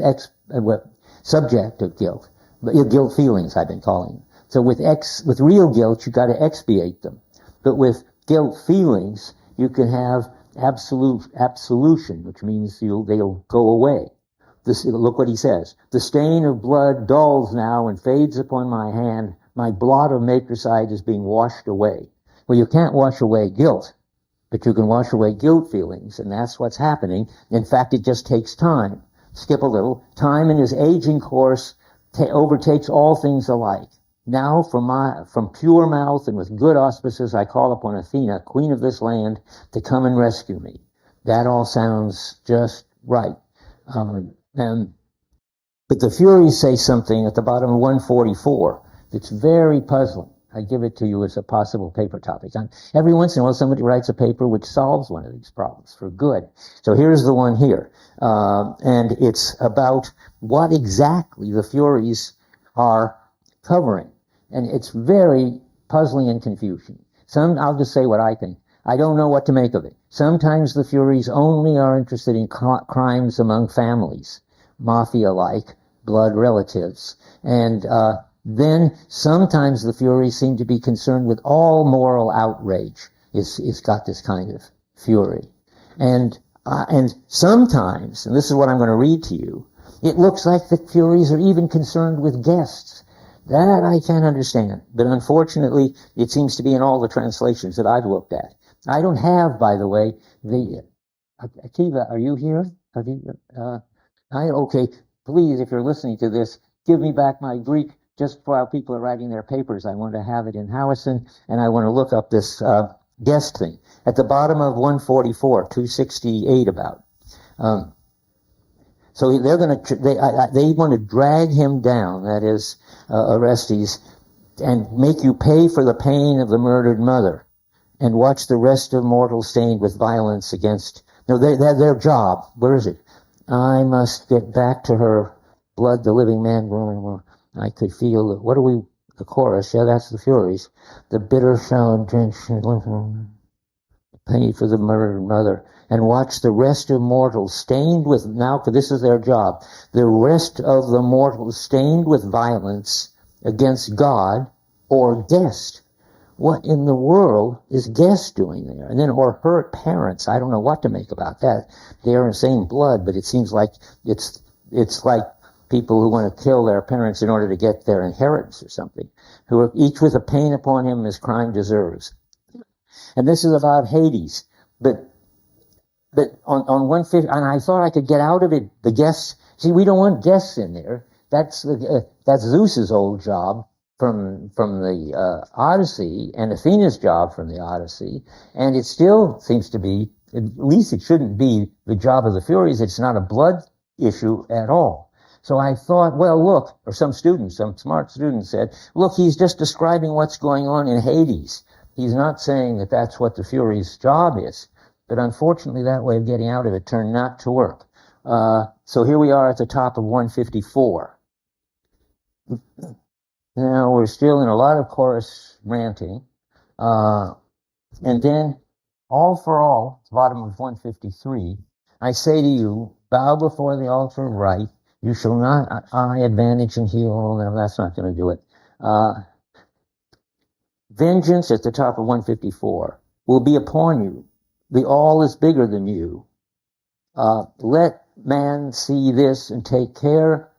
subject of guilt, guilt feelings I've been calling them. So with real guilt, you got to expiate them. But with guilt feelings, you can have absolution, which means they'll go away. Look what he says. The stain of blood dulls now and fades upon my hand. My blot of matricide is being washed away. Well, you can't wash away guilt, but you can wash away guilt feelings, and that's what's happening. In fact, it just takes time. Skip a little. Time in his aging course overtakes all things alike. Now from pure mouth and with good auspices I call upon Athena, queen of this land, to come and rescue me. That all sounds just right. But the Furies say something at the bottom of 144 that's very puzzling. I give it to you as a possible paper topic. Every once in a while, somebody writes a paper which solves one of these problems for good. So here's the one here. And it's about what exactly the Furies are covering. And it's very puzzling and confusing. I'll just say what I think. I don't know what to make of it. Sometimes the Furies only are interested in crimes among families, mafia-like, blood relatives. And then sometimes the Furies seem to be concerned with all moral outrage. It's got this kind of fury. And sometimes, and this is what I'm going to read to you, it looks like the Furies are even concerned with guests. That I can't understand. But unfortunately, it seems to be in all the translations that I've looked at. I don't have, by the way, Akiva, are you here? Okay, please, if you're listening to this, give me back my Greek just while people are writing their papers. I want to have it in Howison, and I want to look up this guest thing. At the bottom of 144, 268 about. So they want to drag him down, that is, Orestes, and make you pay for the pain of the murdered mother, and watch the rest of mortals stained with violence against. No, their job. Where is it? I must get back to her. Blood, the living man. I could feel it. What are we? The chorus. Yeah, that's the Furies. The bitter shall drench pain for the murdered mother, and watch the rest of mortals stained with. Now, this is their job. The rest of the mortals stained with violence against God or guest. What in the world is guest doing there? And then, or hurt parents. I don't know what to make about that. They are in the same blood, but it seems like it's like people who want to kill their parents in order to get their inheritance or something, who are each with a pain upon him as crime deserves. And this is about Hades. But on 150, and I thought I could get out of it, the guests. See, we don't want guests in there. That's Zeus's old job from the Odyssey, and Athena's job from the Odyssey, and it still seems to be, at least it shouldn't be the job of the Furies. It's not a blood issue at all. So I thought, well, look, or some smart students said, look, he's just describing what's going on in Hades. He's not saying that that's what the Furies' job is. But unfortunately, that way of getting out of it turned not to work. So here we are at the top of 154. Now, we're still in a lot of chorus ranting. And then, all for all, at the bottom of 153, I say to you, bow before the altar of right. You shall not eye advantage and heal. No, that's not going to do it. Vengeance at the top of 154 will be upon you. The all is bigger than you. Let man see this and take care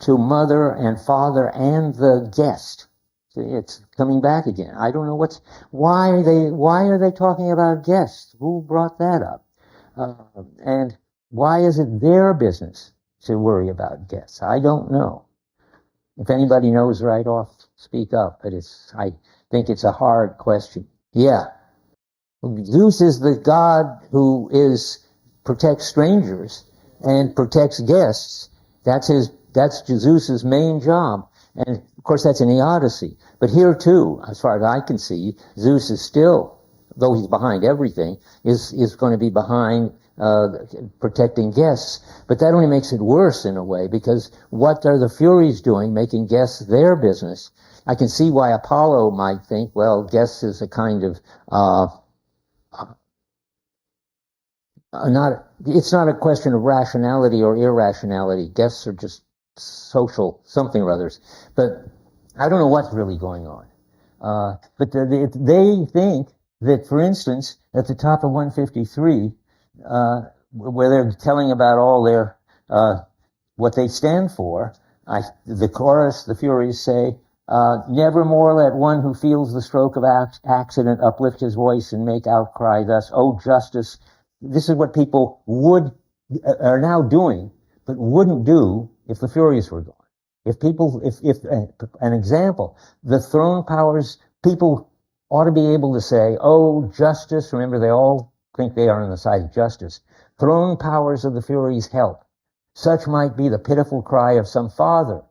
to mother and father and the guest. See, it's coming back again. I don't know why are they talking about guests? Who brought that up? And why is it their business to worry about guests? I don't know. If anybody knows right off, speak up. But I think it's a hard question. Yeah. Zeus is the god who protects strangers and protects guests. That's Zeus's main job. And of course that's in the Odyssey. But here too, as far as I can see, Zeus is still, though he's behind everything, is going to be behind protecting guests. But that only makes it worse in a way, because what are the Furies doing, making guests their business? I can see why Apollo might think, well, guests is a kind of it's not a question of rationality or irrationality. Guests are just social something or others. But I don't know what's really going on. But they think that, for instance, at the top of 153, where they're telling about all their what they stand for, the chorus, the Furies say, nevermore let one who feels the stroke of accident uplift his voice and make outcry thus, "Oh, justice." This is what people are now doing, but wouldn't do if the Furies were gone. If an example, the throne powers, people ought to be able to say, oh, justice, remember they all think they are on the side of justice. Throne powers of the Furies help. Such might be the pitiful cry of some father,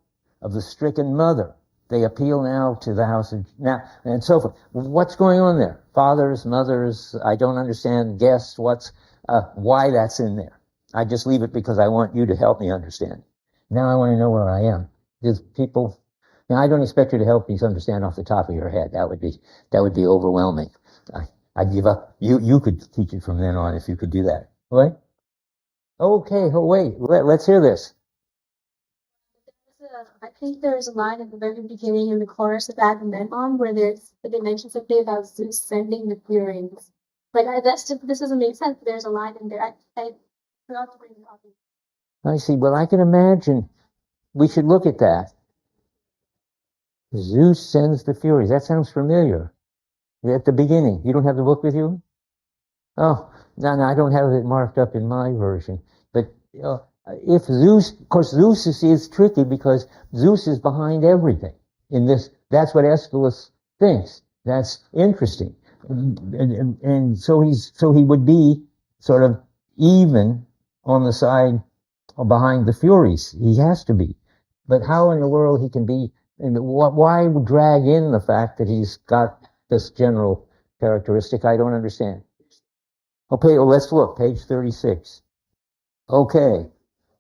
of the stricken mother. They appeal now to the house of, now, and so forth. What's going on there? Fathers, mothers, I don't understand, guess why that's in there. I just leave it because I want you to help me understand. Now I want to know where I am. There's people, now I don't expect you to help me understand off the top of your head. That would be overwhelming. I'd give up. You could teach it from then on if you could do that. What? Okay, wait, let's hear this. I think there's a line at the very beginning in the chorus of Agamemnon where there's the dimensions of day about Zeus sending the Furies. Like, this doesn't make sense. There's a line in there. I forgot to bring it up. I see. Well, I can imagine. We should look at that. Zeus sends the Furies. That sounds familiar. At the beginning. You don't have the book with you? Oh, no, I don't have it marked up in my version. But if Zeus, of course, Zeus is tricky because Zeus is behind everything in this. That's what Aeschylus thinks. That's interesting. And so he would be sort of even on the side behind the Furies. He has to be. But how in the world he can be, and why drag in the fact that he's got this general characteristic? I don't understand. Okay, well, let's look, page 36. Okay,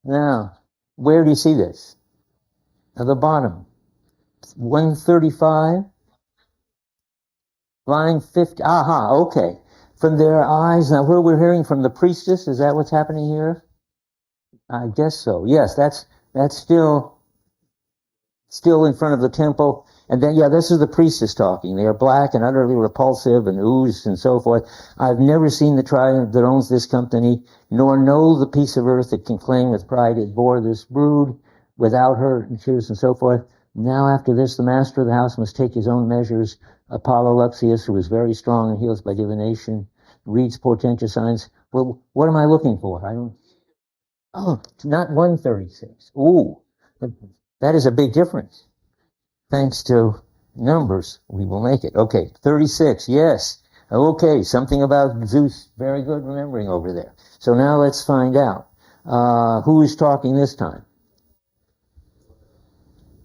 now, where do you see this? At the bottom, 135, line 50, aha, okay. From their eyes, now what we're hearing from the priestess, is that what's happening here? I guess so, yes, that's still in front of the temple. And then, yeah, this is the priestess talking. They are black and utterly repulsive and ooze and so forth. I've never seen the tribe that owns this company, nor know the piece of earth that can claim with pride it bore this brood without hurt and tears and so forth. Now after this, the master of the house must take his own measures. Apollo Luxius, who is very strong and heals by divination, reads portentous signs. Well, what am I looking for? Not 136. Ooh, that is a big difference. Thanks to numbers, we will make it. Okay, 36, yes. Okay, something about Zeus. Very good remembering over there. So now let's find out. Who is talking this time?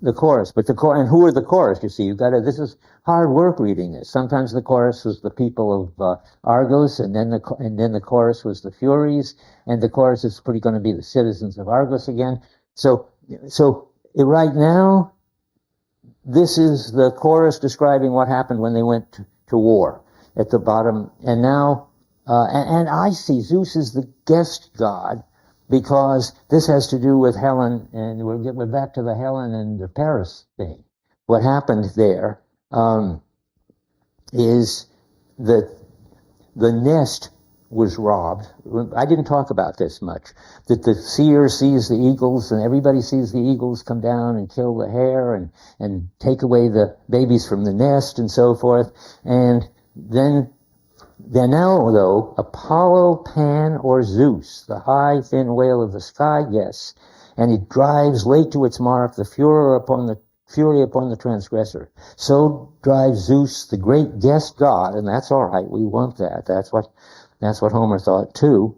The chorus. But and who are the chorus? You see, this is hard work reading this. Sometimes the chorus was the people of Argos, and then the chorus was the Furies, and the chorus is pretty going to be the citizens of Argos again. So right now, this is the chorus describing what happened when they went to war at the bottom. And now, and I see Zeus is the guest god because this has to do with Helen, and we're back to the Helen and the Paris thing. What happened there is that the nest was robbed. I didn't talk about this much. That the seer sees the eagles, and everybody sees the eagles come down and kill the hare and take away the babies from the nest and so forth. And then now, though, Apollo, Pan, or Zeus, the high, thin whale of the sky, yes, and it drives late to its mark the fury upon the transgressor. So drives Zeus, the great guest god, and that's all right. We want that. That's what Homer thought too.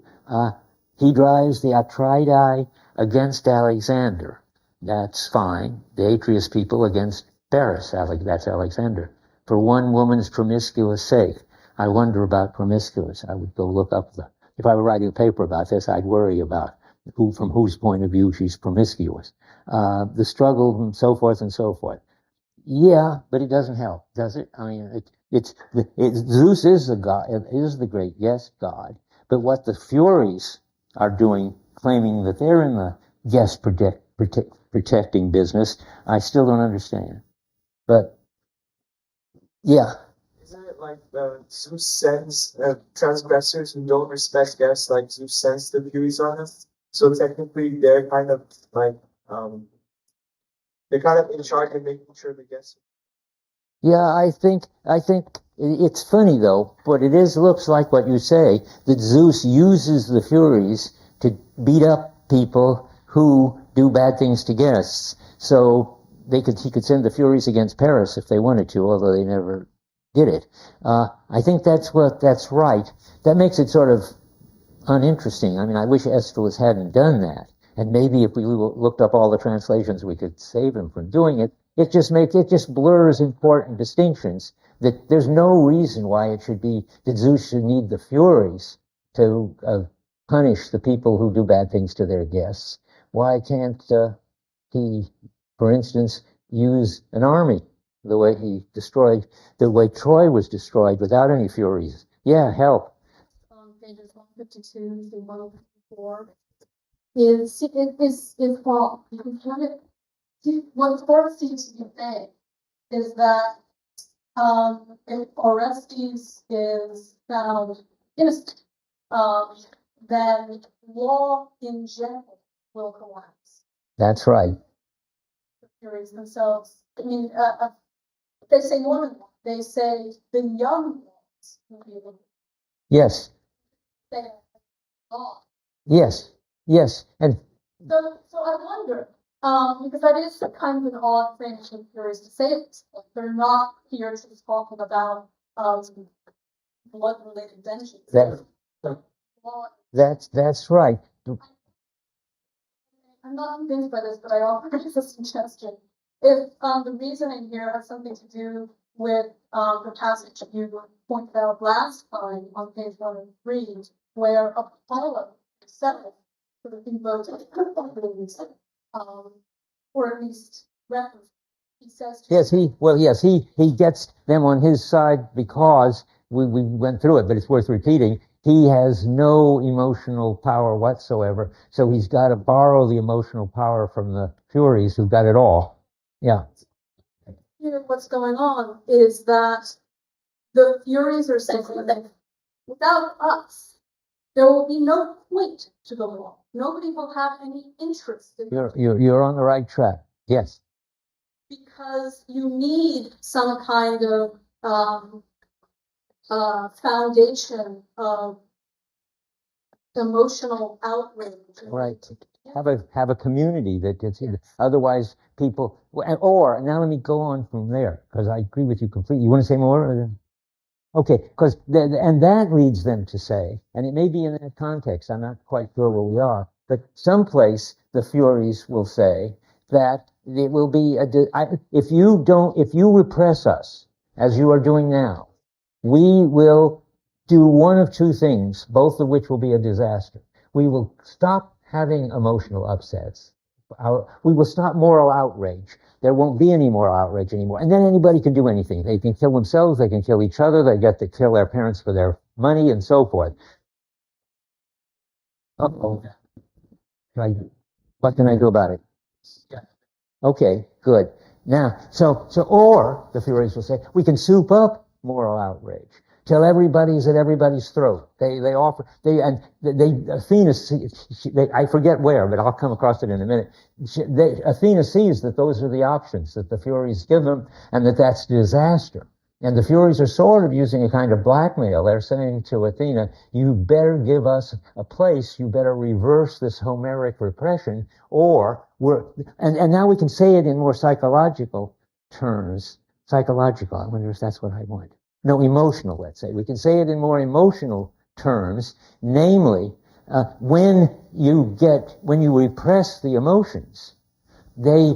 He drives the Atridae against Alexander. That's fine. The Atreus people against Paris. That's Alexander. For one woman's promiscuous sake. I wonder about promiscuous. I would go look up if I were writing a paper about this, I'd worry about from whose point of view she's promiscuous. The struggle and so forth and so forth. Yeah, but it doesn't help, does it? I mean, Zeus is the god, is the great, yes, god. But what the Furies are doing, claiming that they're in the guest protecting business, I still don't understand. But yeah. Isn't it like Zeus sends transgressors who don't respect guests, like Zeus sends the Furies on us? So technically, they're kind of like they're kind of in charge of making sure the guests. Yeah, I think it's funny though, but looks like what you say, that Zeus uses the Furies to beat up people who do bad things to guests. So he could send the Furies against Paris if they wanted to, although they never did it. I think that's right. That makes it sort of uninteresting. I mean, I wish Aeschylus hadn't done that. And maybe if we looked up all the translations, we could save him from doing it. It just blurs important distinctions. That there's no reason why it should be that Zeus should need the Furies to punish the people who do bad things to their guests. Why can't he, for instance, use an army the way the way Troy was destroyed without any Furies? Yeah, help. Pages 152 to 154 is wrong. You can kind of see what Thor seems to be saying is that if Orestes is found innocent, then law in general will collapse. That's right. The Furies themselves. I mean, they say more than one. They say the young ones will be able to. Yes. They have law. Yes. Yes. And So I wonder, because that is kind of an odd thing for Furies to say this. They're not here to talk about blood-related vengeance. That's right. I'm not convinced by this, but I offer it as a suggestion. If the reasoning here has something to do with the passage you pointed out last time on page 103, where Apollo settled for the devoted or at least reference. He says to he gets them on his side because we went through it, but it's worth repeating. He has no emotional power whatsoever, so he's got to borrow the emotional power from the Furies who got it all. Yeah. Here, what's going on is that the Furies are saying that without us, there will be no point to the law. Nobody will have any interest in it. You're on the right track. Yes. Because you need some kind of foundation of emotional outrage. Right. Have a community that gets in. Otherwise, people. Or now let me go on from there because I agree with you completely. You want to say more? Okay, because and that leads them to say, and it may be in that context. I'm not quite sure where we are, but someplace the Furies will say that it will be if you repress us as you are doing now, we will do one of two things, both of which will be a disaster. We will stop having emotional upsets. We will stop moral outrage. There won't be any moral outrage anymore. And then anybody can do anything. They can kill themselves. They can kill each other. They get to kill their parents for their money and so forth. Uh-oh. What can I do about it? Yeah. Okay, good. Now, or the Furies will say, we can soup up moral outrage till everybody's at everybody's throat. Athena, I forget where, but I'll come across it in a minute. Athena sees that those are the options that the Furies give them, and that's disaster. And the Furies are sort of using a kind of blackmail. They're saying to Athena, you better give us a place, you better reverse this Homeric repression, or and now we can say it in more psychological terms. Psychological, I wonder if that's what I want. No, emotional, let's say. We can say it in more emotional terms, namely, when you repress the emotions, they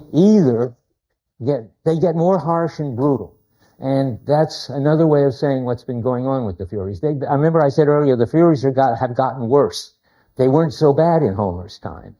get more harsh and brutal. And that's another way of saying what's been going on with the Furies. I remember I said earlier, the Furies have gotten worse. They weren't so bad in Homer's time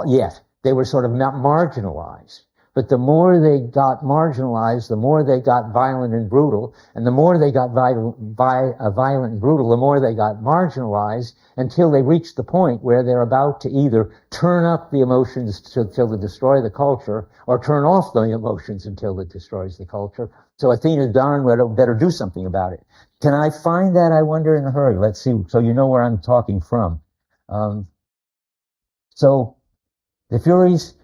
yet. They were sort of marginalized. But the more they got marginalized, the more they got violent and brutal. And the more they got violent and brutal, the more they got marginalized until they reached the point where they're about to either turn up the emotions until they destroy the culture or turn off the emotions until it destroys the culture. So Athena darn well better do something about it. Can I find that, I wonder, in a hurry? Let's see, so you know where I'm talking from. So the Furies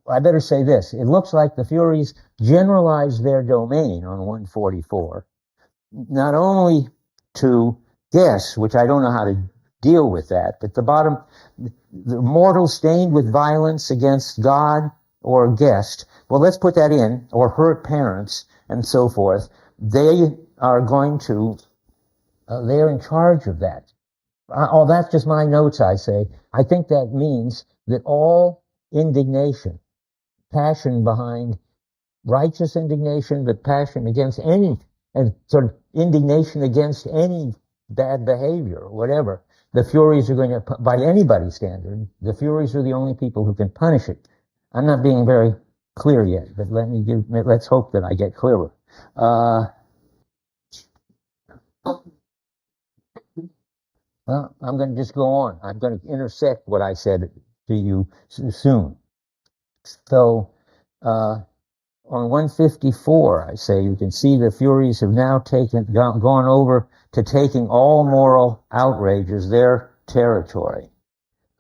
I better say this. It looks like the Furies generalize their domain on 144, not only to guess, which I don't know how to deal with that, but the bottom, the mortal stained with violence against God or guest. Well, let's put that in, or hurt parents and so forth. They are going to, they're in charge of that. Oh, that's just my notes, I say. I think that means that all indignation, passion behind righteous indignation, but passion against any, and sort of indignation against any bad behavior or whatever, the Furies are going to, by anybody's standard, the Furies are the only people who can punish it. I'm not being very clear yet, but let's hope that I get clearer. Well, I'm going to just go on. I'm going to intersect what I said to you soon. So, on 154, I say, you can see the Furies have now gone over to taking all moral outrage as their territory.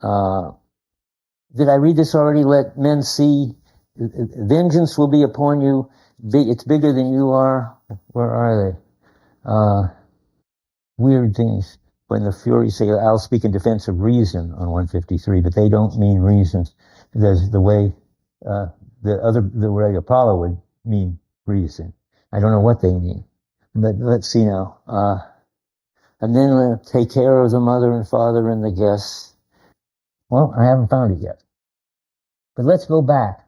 Did I read this already? Let men see, vengeance will be upon you. It's bigger than you are. Where are they? Weird things. When the Furies say, I'll speak in defense of reason on 153, but they don't mean reason. There's the way, the way Apollo would mean reason. I don't know what they mean, but let's see now. And then take care of the mother and father and the guests. Well, I haven't found it yet. But let's go back.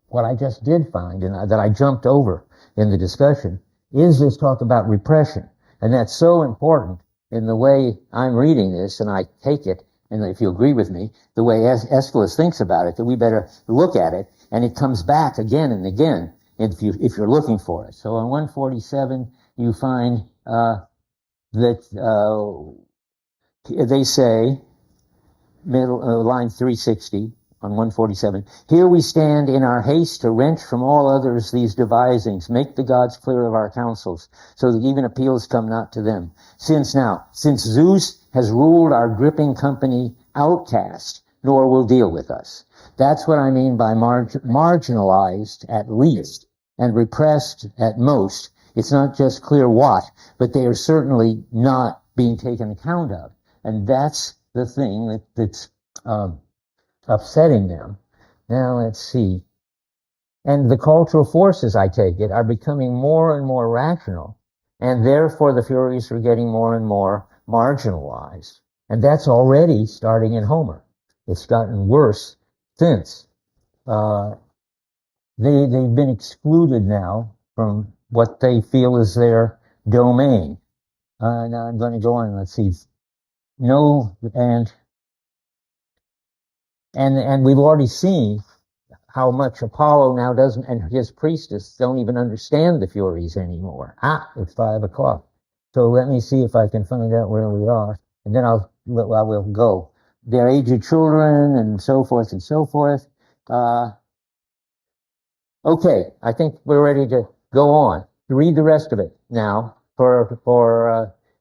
What I just did find, and that I jumped over in the discussion, is this talk about repression. And that's so important in the way I'm reading this, and I take it, and if you agree with me, the way Aeschylus thinks about it, that we better look at it, and it comes back again and again if you're looking for it. So on 147, you find that they say, line 360 on 147, here we stand in our haste to wrench from all others these devisings, make the gods clear of our counsels, so that even appeals come not to them. Since Zeus has ruled our gripping company outcast, nor will deal with us. That's what I mean by marginalized at least, and repressed at most. It's not just clear what, but they are certainly not being taken account of. And that's the thing that's upsetting them. Now let's see. And the cultural forces, I take it, are becoming more and more rational, and therefore the Furies are getting more and more marginalized. And that's already starting in Homer. It's gotten worse since. They've been excluded now from what they feel is their domain. Now I'm going to go on. Let's see. No, and we've already seen how much Apollo now doesn't, and his priestess don't even understand the Furies anymore. It's 5 o'clock. So let me see if I can find out where we are, and then I will go. Their aged children and so forth and so forth. Okay, I think we're ready to go on. To read the rest of it now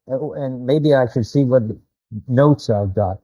and maybe I should see what notes I've got.